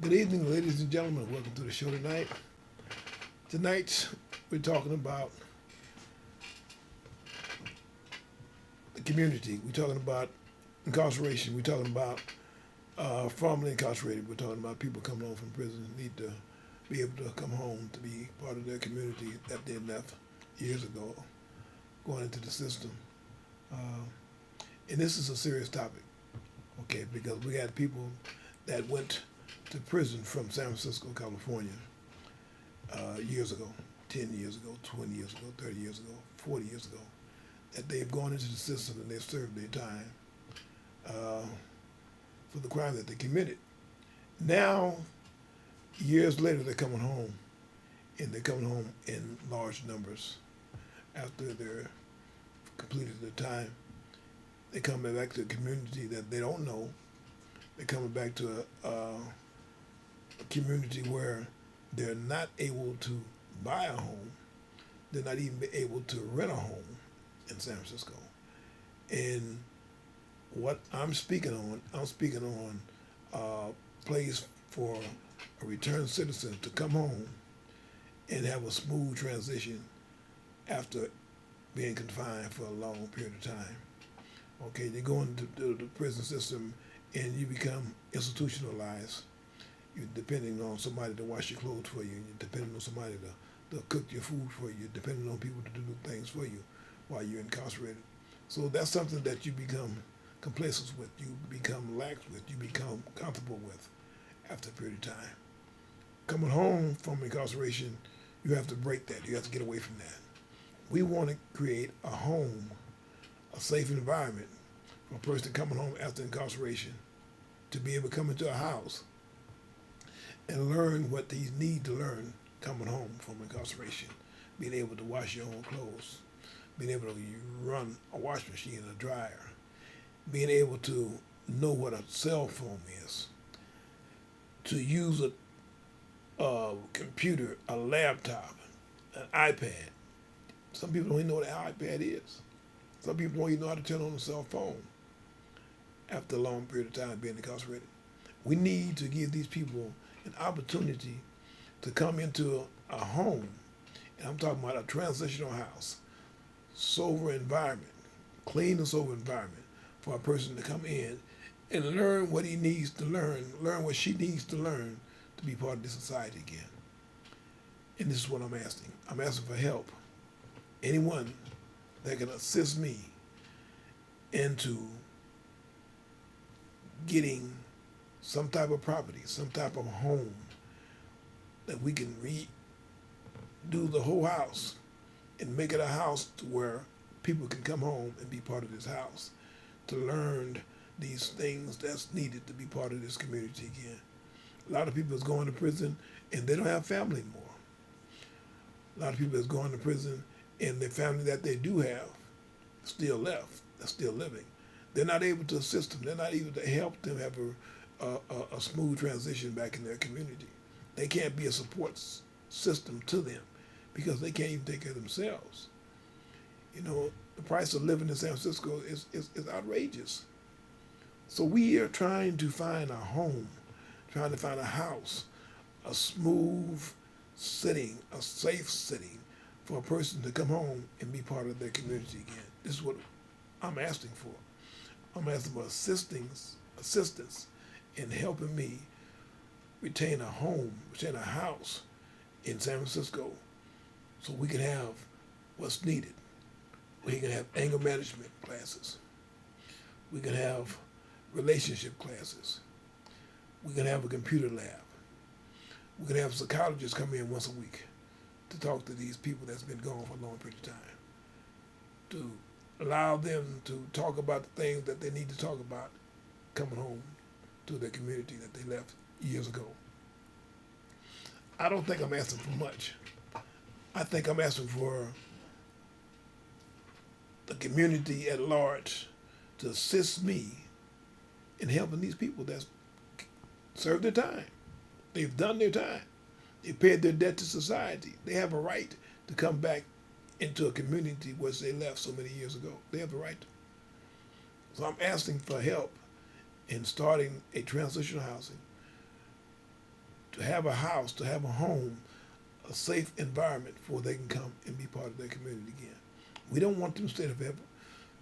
Good evening, ladies and gentlemen. Welcome to the show tonight. Tonight, we're talking about the community. We're talking about incarceration. We're talking about formerly incarcerated. We're talking about people coming home from prison and need to be able to come home to be part of their community that they left years ago, going into the system. Uh, and this is a serious topic, okay, because we had people that went to prison from San Francisco, California, years ago, 10 years ago, 20 years ago, 30 years ago, 40 years ago, that they've gone into the system and they've served their time for the crime that they committed. Now, years later, they're coming home, and they're coming home in large numbers after they're completed their time. They're coming back to a community that they don't know. They're coming back to a community where they're not able to buy a home. They're not even able to rent a home in San Francisco. And what I'm speaking on a place for a returned citizen to come home and have a smooth transition after being confined for a long period of time. Okay, you go into the prison system and you become institutionalized. You're depending on somebody to wash your clothes for you. You're depending on somebody to cook your food for you. You're depending on people to do things for you while you're incarcerated. So that's something that you become complacent with, you become lax with, you become comfortable with after a period of time. Coming home from incarceration, you have to break that. You have to get away from that. We want to create a home, a safe environment for a person coming home after incarceration to be able to come into a house and learn what they need to learn coming home from incarceration. Being able to wash your own clothes, being able to run a wash machine, a dryer, being able to know what a cell phone is, to use a computer, a laptop, an iPad. Some people don't even know what an iPad is. Some people don't even know how to turn on a cell phone after a long period of time being incarcerated. We need to give these people an opportunity to come into a home, and I'm talking about a transitional house, sober environment, clean and sober environment for a person to come in and learn what he needs to learn what she needs to learn to be part of this society again. And this is what I'm asking. I'm asking for help. Anyone that can assist me into getting some type of property, some type of home that we can redo the whole house and make it a house to where people can come home and be part of this house to learn these things that's needed to be part of this community again. A lot of people is going to prison and they don't have family anymore. A lot of people is going to prison and the family that they do have still left, they're still living. They're not able to assist them. They're not able to help them have a smooth transition back in their community. They can't be a support system to them because they can't even take care of themselves. You know, the price of living in San Francisco is outrageous. So we are trying to find a home, trying to find a house, a smooth sitting, a safe sitting for a person to come home and be part of their community again. This is what I'm asking for. I'm asking for assistance in helping me retain a home, retain a house in San Francisco so we can have what's needed. We can have anger management classes. We can have relationship classes. We can have a computer lab. We can have psychologists come in once a week to talk to these people that's been gone for a long period of time, to allow them to talk about the things that they need to talk about coming home to their community that they left years ago. I don't think I'm asking for much. I think I'm asking for the community at large to assist me in helping these people that served their time. They've done their time. They paid their debt to society. They have a right to come back into a community which they left so many years ago. They have the right to. So I'm asking for help in starting a transitional housing to have a house, to have a home, a safe environment before they can come and be part of their community again. We don't want them to stay there forever.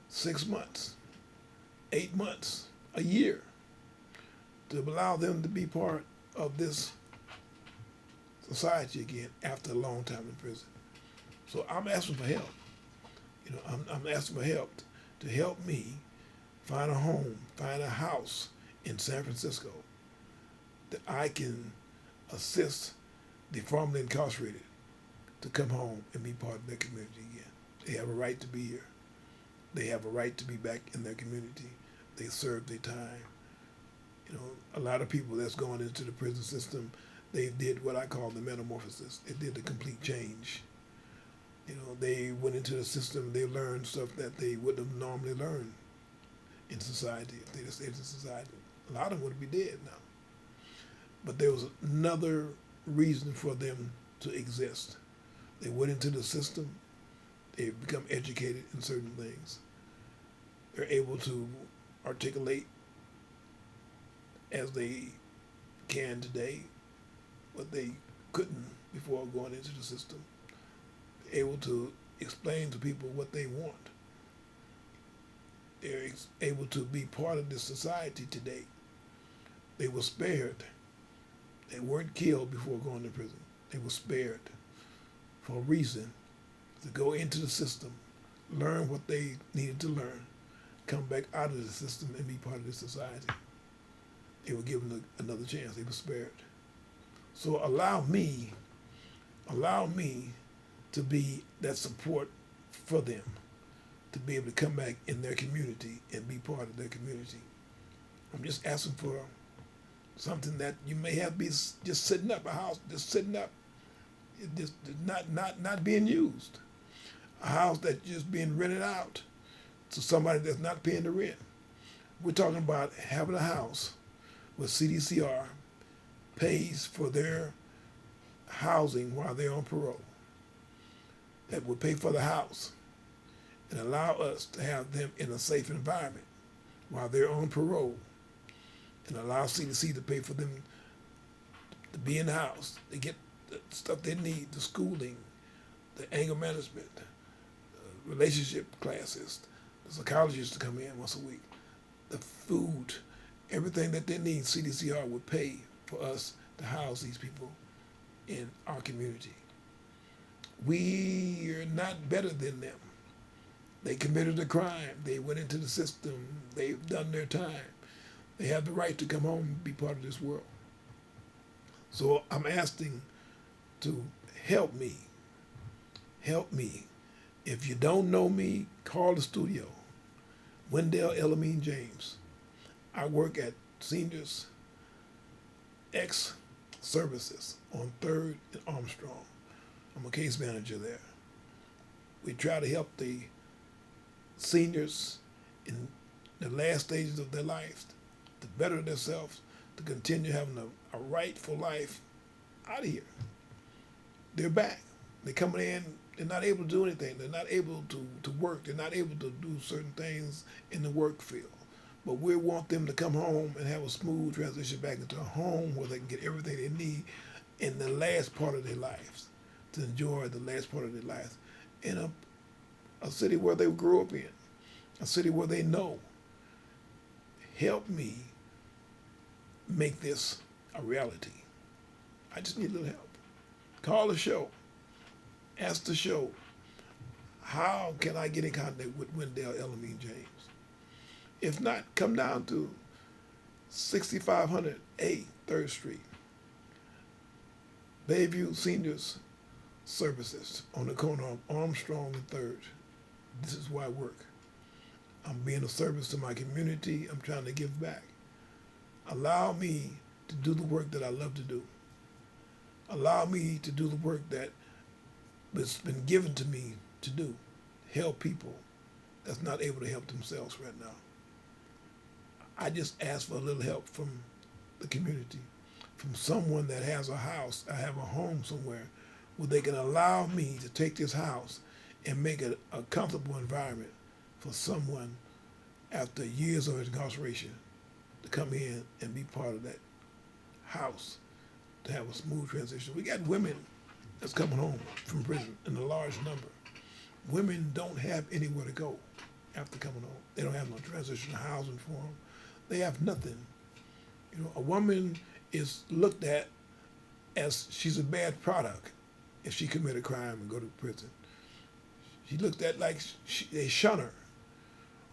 6 months, 8 months, a year, to allow them to be part of this society again after a long time in prison. So I'm asking for help. You know, I'm asking for help to help me find a home, find a house in San Francisco that I can assist the formerly incarcerated to come home and be part of their community again. They have a right to be here. They have a right to be back in their community. They served their time. You know, a lot of people that's going into the prison system, they did what I call the metamorphosis. They did the complete change. You know, they went into the system, they learned stuff that they wouldn't have normally learned in society if they just stayed in society. A lot of them would be dead now. But there was another reason for them to exist. They went into the system, they become educated in certain things. They're able to articulate as they can today what they couldn't before going into the system. Able to explain to people what they want. They're able to be part of this society today. They were spared. They weren't killed before going to prison. They were spared for a reason, to go into the system, learn what they needed to learn, come back out of the system and be part of this society. They were given another chance. They were spared. So allow me to be that support for them, to be able to come back in their community and be part of their community. I'm just asking for something that you may have be just sitting up, a house just sitting up, just not being used. A house that's just being rented out to somebody that's not paying the rent. We're talking about having a house where CDCR pays for their housing while they're on parole. That would pay for the house and allow us to have them in a safe environment while they're on parole, and allow CDC to pay for them to be in the house. They get the stuff they need, the schooling, the anger management, relationship classes, the psychologists to come in once a week, the food, everything that they need, CDCR would pay for us to house these people in our community. We are not better than them. They committed a crime. They went into the system. They've done their time. They have the right to come home and be part of this world. So I'm asking to help me. Help me. If you don't know me, call the studio. Wendell Elamine James. I work at Seniors X Services on 3rd and Armstrong. I'm a case manager there. We try to help the seniors in the last stages of their lives to better themselves, to continue having a rightful life out of here. They're back. They're coming in. They're not able to do anything. They're not able to work. They're not able to do certain things in the work field. But we want them to come home and have a smooth transition back into a home where they can get everything they need in the last part of their lives, to enjoy the last part of their lives in a city where they grew up in, a city where they know. Help me make this a reality. I just need a little help. Call the show. Ask the show, how can I get in contact with Wendell Elamine James? If not, come down to 6500 A 3rd Street, Bayview Seniors Services on the corner of Armstrong and 3rd. This is where I work. I'm being of service to my community. I'm trying to give back. Allow me to do the work that I love to do. Allow me to do the work that's been given to me to do. Help people that's not able to help themselves right now. I just ask for a little help from the community, from someone that has a house, I have a home somewhere where they can allow me to take this house and make it a comfortable environment for someone after years of incarceration to come in and be part of that house to have a smooth transition. We got women that's coming home from prison in a large number. Women don't have anywhere to go after coming home. They don't have no transitional housing for them. They have nothing. You know, a woman is looked at as she's a bad product if she commit a crime and go to prison. She looked at like they shun her,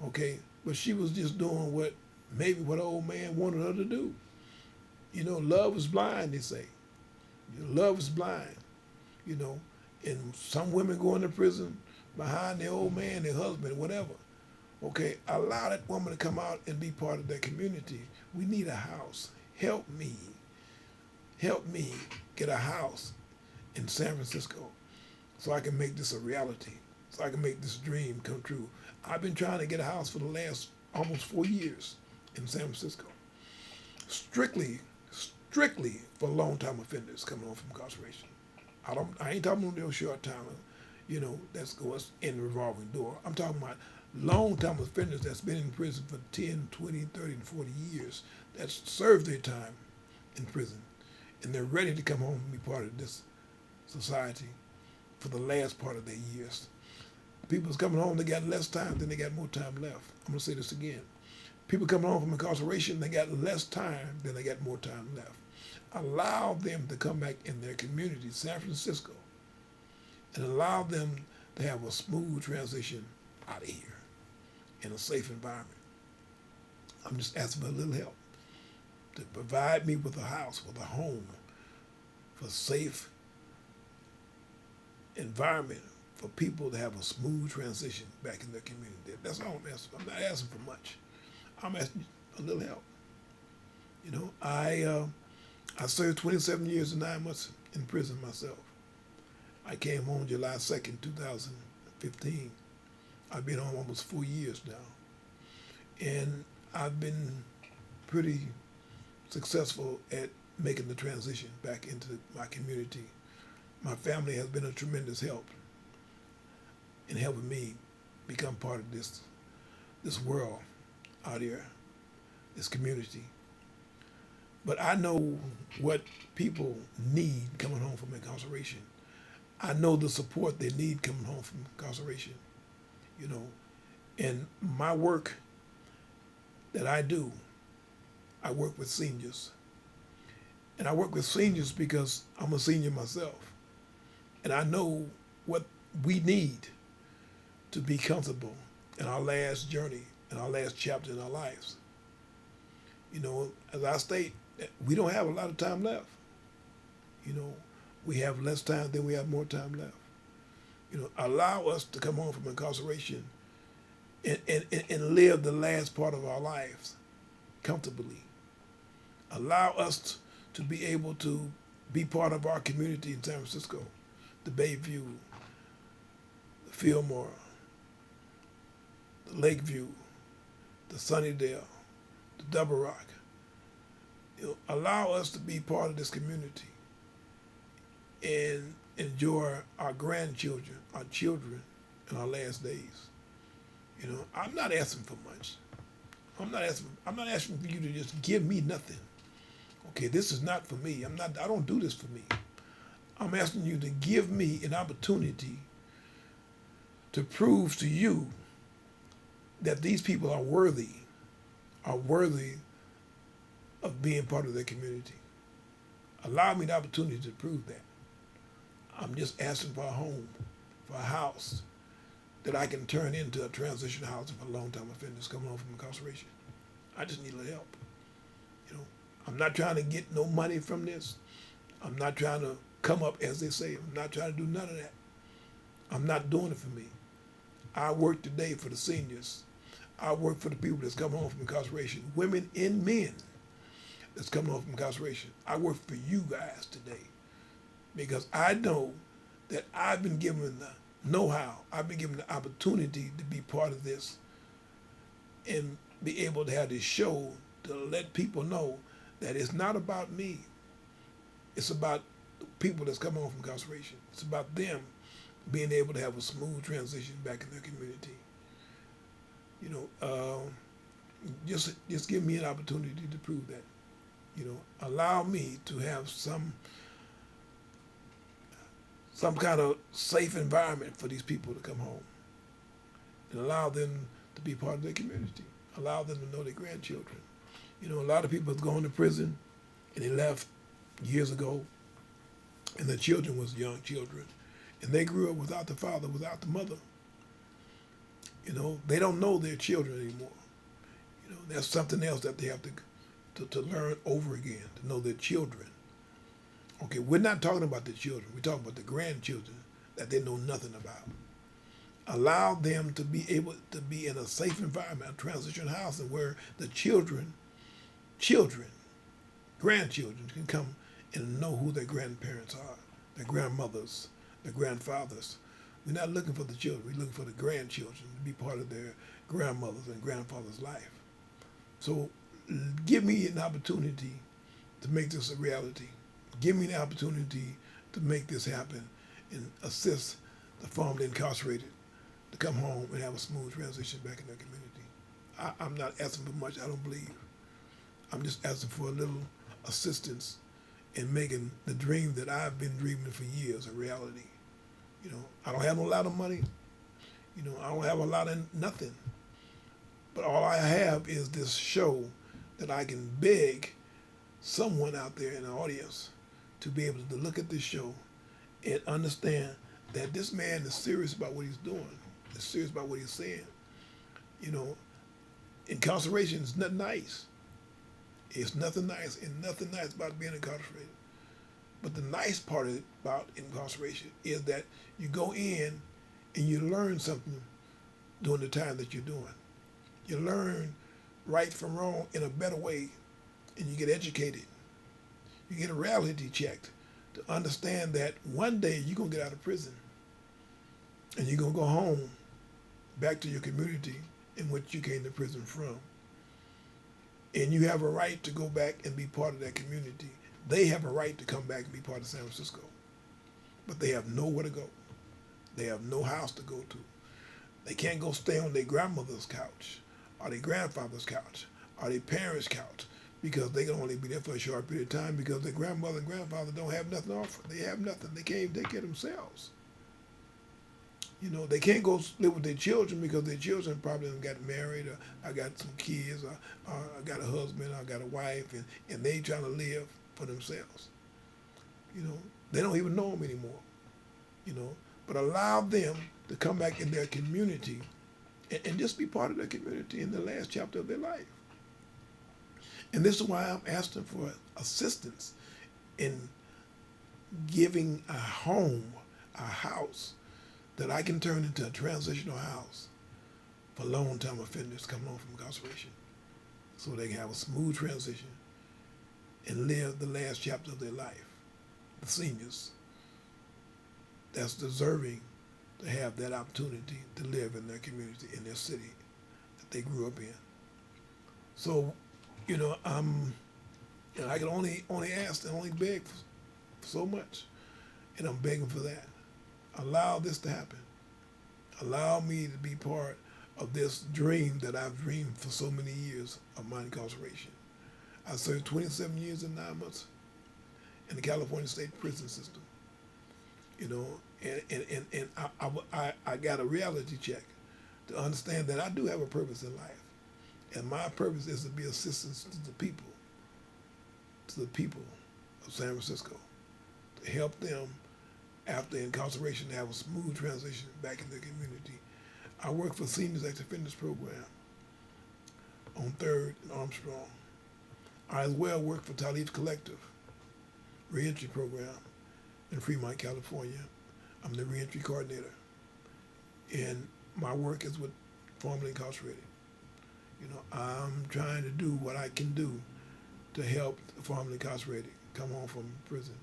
okay? But she was just doing what maybe what an old man wanted her to do. You know, love is blind, they say. You know, love is blind, you know. And some women go into prison behind their old man, their husband, whatever. Okay, allow that woman to come out and be part of that community. We need a house. Help me get a house in San Francisco so I can make this a reality, so I can make this dream come true. I've been trying to get a house for the last almost 4 years in San Francisco, strictly for long-time offenders coming home from incarceration. I ain't talking about no short time, you know, that's goes in the revolving door. I'm talking about long-time offenders that's been in prison for 10, 20, 30, and 40 years, that's served their time in prison, and they're ready to come home and be part of this society for the last part of their years. People that's coming home, they got less time, then they got more time left. I'm gonna say this again. People coming home from incarceration, they got less time, then they got more time left. Allow them to come back in their community, San Francisco, and allow them to have a smooth transition out of here in a safe environment. I'm just asking for a little help to provide me with a house, with a home, for a safe environment for people to have a smooth transition back in their community. That's all I'm asking. I'm not asking for much. I'm asking a little help. You know, I served 27 years and 9 months in prison myself. I came home July 2nd, 2015. I've been home almost 4 years now. And I've been pretty successful at making the transition back into my community. My family has been a tremendous help in helping me become part of this world out here, this community. But I know what people need coming home from incarceration. I know the support they need coming home from incarceration, you know. And my work that I do, I work with seniors. And I work with seniors because I'm a senior myself. And I know what we need to be comfortable in our last journey, in our last chapter in our lives. You know, as I state, we don't have a lot of time left. You know, we have less time than we have more time left. You know, allow us to come home from incarceration and live the last part of our lives comfortably. Allow us to be able to be part of our community in San Francisco, the Bayview, the Fillmore, the Lakeview, the Sunnydale, the Double Rock. You know, allow us to be part of this community and enjoy our grandchildren, our children in our last days. You know, I'm not asking for much. I'm not asking for you to just give me nothing. Okay, this is not for me. I don't do this for me. I'm asking you to give me an opportunity to prove to you that these people are worthy of being part of their community. Allow me the opportunity to prove that. I'm just asking for a home, for a house that I can turn into a transition housing for long-time offenders coming home from incarceration. I just need a little help. You know, I'm not trying to get no money from this. I'm not trying to come up, as they say. I'm not trying to do none of that. I'm not doing it for me. I work today for the seniors. I work for the people that's come home from incarceration, women and men that's coming home from incarceration. I work for you guys today because I know that I've been given the know-how, I've been given the opportunity to be part of this and be able to have this show to let people know that it's not about me. It's about the people that's coming home from incarceration. It's about them being able to have a smooth transition back in their community. You know, just give me an opportunity to prove that. Allow me to have some kind of safe environment for these people to come home, and allow them to be part of their community. Allow them to know their grandchildren. A lot of people have gone to prison and they left years ago, and the children was young children, and they grew up without the father, without the mother. They don't know their children anymore. That's something else that they have to learn over again, to know their children. Okay, we're not talking about the children. We're talking about the grandchildren that they know nothing about. Allow them to be able to be in a safe environment, a transition housing where the children, grandchildren can come and know who their grandparents are, their grandmothers, their grandfathers. We're not looking for the children. We're looking for the grandchildren to be part of their grandmother's and grandfather's life. So give me an opportunity to make this a reality. Give me the opportunity to make this happen and assist the formerly incarcerated to come home and have a smooth transition back in their community. I'm not asking for much, I don't believe. I'm just asking for a little assistance in making the dream that I've been dreaming for years a reality. I don't have a lot of money. I don't have a lot of nothing. But all I have is this show that I can beg someone out there in the audience to be able to look at this show and understand that this man is serious about what he's doing, is serious about what he's saying. Incarceration is not nice. It's nothing nice, and nothing nice about being incarcerated. But the nice part about incarceration is that you go in and you learn something during the time that you're doing. You learn right from wrong in a better way, and you get educated. You get a reality checked to understand that one day you're going to get out of prison and you're going to go home back to your community in which you came to prison from. And you have a right to go back and be part of that community. They have a right to come back and be part of San Francisco. But they have nowhere to go. They have no house to go to. They can't go stay on their grandmother's couch or their grandfather's couch or their parents' couch because they can only be there for a short period of time because their grandmother and grandfather don't have nothing to offer. They have nothing. They can't even take care of themselves. They can't go live with their children because their children probably done got married, or I got some kids, or I got a husband, or I got a wife, and they trying to live for themselves. They don't even know them anymore. But allow them to come back in their community and just be part of their community in the last chapter of their life. And this is why I'm asking for assistance in giving a home, a house, that I can turn into a transitional house for long-time offenders coming home from incarceration so they can have a smooth transition and live the last chapter of their life. The seniors that's deserving to have that opportunity to live in their community, in their city that they grew up in. So, I can only ask and only beg for so much, and I'm begging for that. Allow this to happen. Allow me to be part of this dream that I've dreamed for so many years of my incarceration. I served 27 years and 9 months in the California State Prison System. And I got a reality check to understand that I do have a purpose in life. And my purpose is to be assistance to the people of San Francisco, to help them after incarceration to have a smooth transition back in their community. I work for Seniors Ex Offenders Program on 3rd and Armstrong. I as well work for Talib Collective Reentry Program in Fremont, California. I'm the reentry coordinator. And my work is with formerly incarcerated. I'm trying to do what I can do to help the formerly incarcerated come home from prison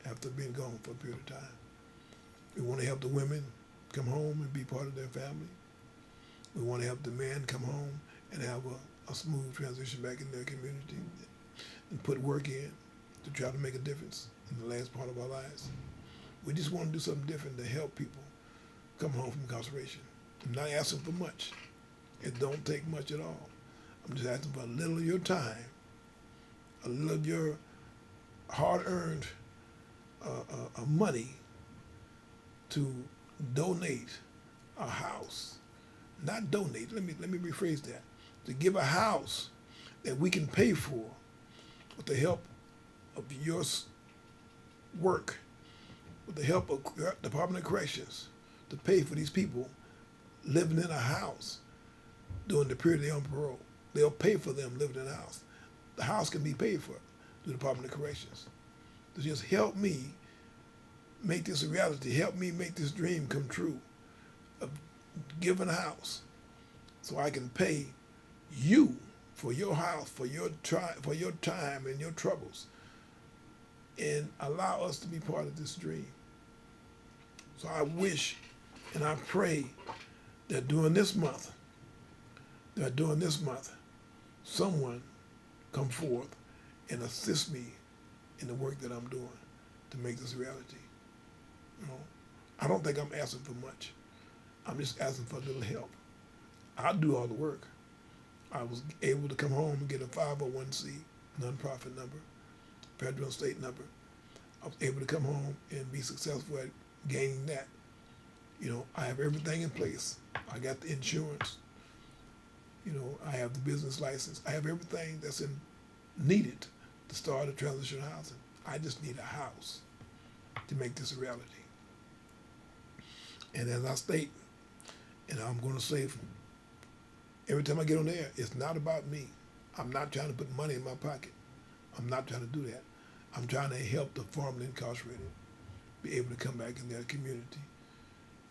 after being gone for a period of time. We want to help the women come home and be part of their family. We want to help the men come home and have a smooth transition back in their community and put work in to try to make a difference in the last part of our lives. We just want to do something different to help people come home from incarceration. I'm not asking for much. It don't take much at all. I'm just asking for a little of your time a little of your hard-earned money to donate a house. Not donate. Let me rephrase that. To give a house that we can pay for with the help of your work, with the help of Department of Corrections, to pay for these people living in a house during the period they're on parole. They'll pay for them living in a house. The house can be paid for through the Department of Corrections. To just help me make this a reality, help me make this dream come true of giving a house so I can pay you for your house, for your time and your troubles, and allow us to be part of this dream. So I wish and I pray that during this month, someone come forth and assist me in the work that I'm doing to make this a reality. You know, I don't think I'm asking for much. I'm just asking for a little help. I'll do all the work. I was able to come home and get a 501c nonprofit number, federal and state number. I was able to come home and be successful at gaining that. You know, I have everything in place. I got the insurance. You know, I have the business license. I have everything that's needed to start a transitional housing. I just need a house to make this a reality. And as I state, and I'm going to say every time I get on there, it's not about me. I'm not trying to put money in my pocket. I'm not trying to do that. I'm trying to help the formerly incarcerated be able to come back in their community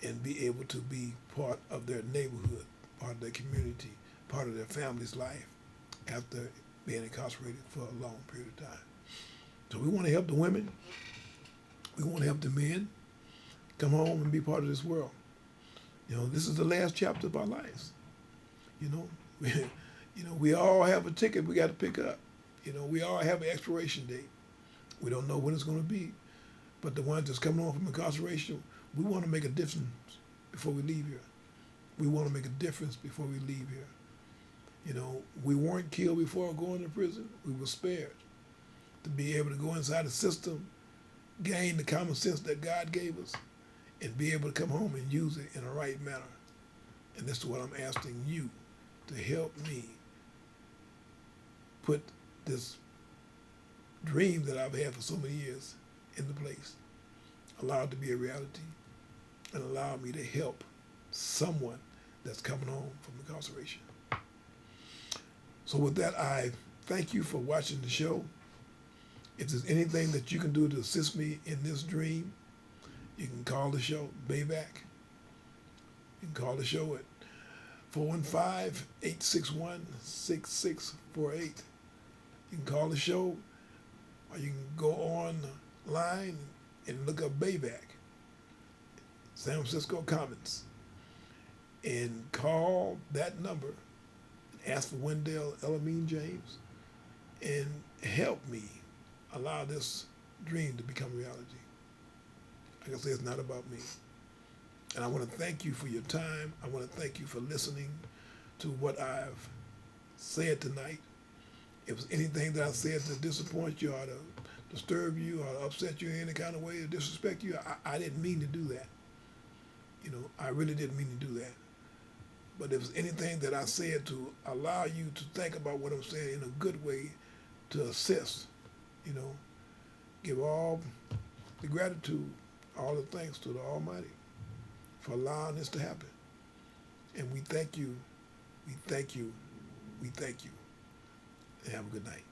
and be able to be part of their neighborhood, part of their community, part of their family's life after being incarcerated for a long period of time. So we want to help the women. We want to help the men come home and be part of this world. You know, this is the last chapter of our lives. You know, we all have a ticket we got to pick up. You know, we all have an expiration date. We don't know when it's going to be. But the ones that's coming home from incarceration, we want to make a difference before we leave here. We want to make a difference before we leave here. You know, we weren't killed before going to prison. We were spared to be able to go inside the system, gain the common sense that God gave us, and be able to come home and use it in a right manner. And this is what I'm asking you to help me put this dream that I've had for so many years into place, allow it to be a reality, and allow me to help someone that's coming home from incarceration. So with that, I thank you for watching the show. If there's anything that you can do to assist me in this dream, you can call the show, Bayback. You can call the show at 415-861-6648. You can call the show, or you can go online and look up Bayback, San Francisco Commons, and call that number and ask for Wendell Elamine James and help me allow this dream to become reality. Like I say, it's not about me. And I want to thank you for your time. I want to thank you for listening to what I've said tonight. If there's anything that I said to disappoint you or to disturb you or upset you in any kind of way or disrespect you, I didn't mean to do that. You know, I really didn't mean to do that. But if there's anything that I said to allow you to think about what I'm saying in a good way to assist, you know, give all the gratitude, all the thanks to the Almighty for allowing this to happen. And we thank you, we thank you, we thank you. And have a good night.